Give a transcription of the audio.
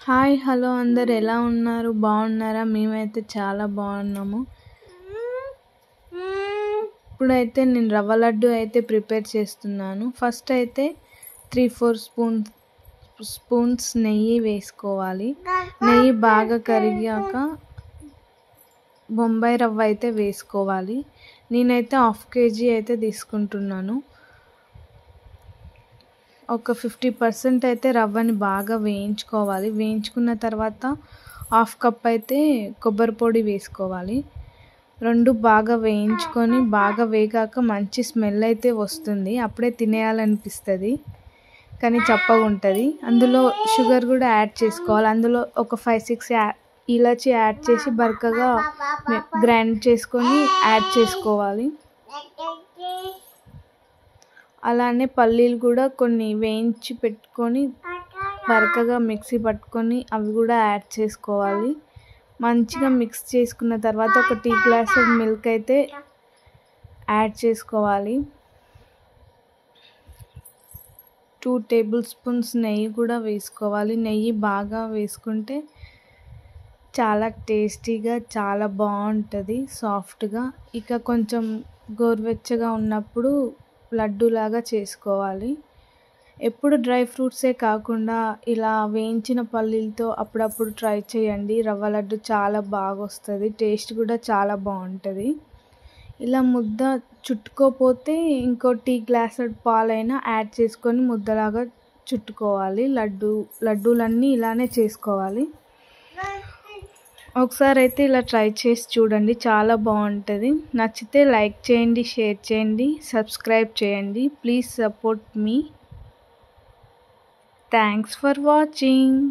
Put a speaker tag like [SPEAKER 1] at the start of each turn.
[SPEAKER 1] Hi hello అందరు ఎలా ఉన్నారు? బాగున్నారా? మేమైతే చాలా బాగున్నాము. ఇప్పుడైతే నేను రవ్వ లడ్డు అయితే ప్రిపేర్ చేస్తున్నాను. ఫస్ట్ అయితే 3-4 స్పూన్స్ నెయ్యి వేసుకోవాలి. నెయ్యి బాగా కరిగాక బొంబాయి రవ్వ అయితే వేసుకోవాలి. నేనైతే 1/2 kg అయితే తీసుకుంటున్నాను. ఒక 50% అయితే రవ్వని బాగా వేయించుకోవాలి. వేయించుకున్న తర్వాత 1/2 కప్ అయితే కొబ్బరి పొడి వేసుకోవాలి. రెండు బాగా వేయించుకొని బాగా వేగాక మంచి స్మెల్ అయితే వస్తుంది. అప్పుడే తినేయాలనిపిస్తుంది, కానీ చప్పగా ఉంటుంది. అందులో షుగర్ కూడా యాడ్ చేసుకోవాలి. అందులో ఒక 5-6 ఇలాచి యాడ్ చేసి బరకగా గ్రైండ్ చేసుకొని యాడ్ చేసుకోవాలి. అలానే పల్లీలు కూడా కొన్ని వేయించి పెట్టుకొని బరకగా మిక్సీ పట్టుకొని అవి కూడా యాడ్ చేసుకోవాలి. మంచిగా మిక్స్ చేసుకున్న తర్వాత ఒక టీ గ్లాస్ మిల్క్ అయితే యాడ్ చేసుకోవాలి. 2 టేబుల్ స్పూన్స్ నెయ్యి కూడా వేసుకోవాలి. నెయ్యి బాగా వేసుకుంటే చాలా టేస్టీగా చాలా బాగుంటుంది, సాఫ్ట్గా. ఇక కొంచెం గోరువెచ్చగా ఉన్నప్పుడు లడ్డూలాగా చేసుకోవాలి. ఎప్పుడు డ్రై ఫ్రూట్సే కాకుండా ఇలా వేయించిన పల్లీలతో అప్పుడప్పుడు ట్రై చేయండి. రవ్వ లడ్డు చాలా బాగా వస్తుంది, టేస్ట్ కూడా చాలా బాగుంటుంది. ఇలా ముద్ద చుట్టుకోపోతే ఇంకో టీ గ్లాస్ పాలైనా యాడ్ చేసుకొని ముద్దలాగా చుట్టుకోవాలి. లడ్డూలన్నీ ఇలానే చేసుకోవాలి. ఒకసారి అయితే ఇలా ట్రై చేసి చూడండి, చాలా బాగుంటుంది. నచ్చితే లైక్ చేయండి, షేర్ చేయండి, సబ్స్క్రైబ్ చేయండి. Please support me. Thanks for watching.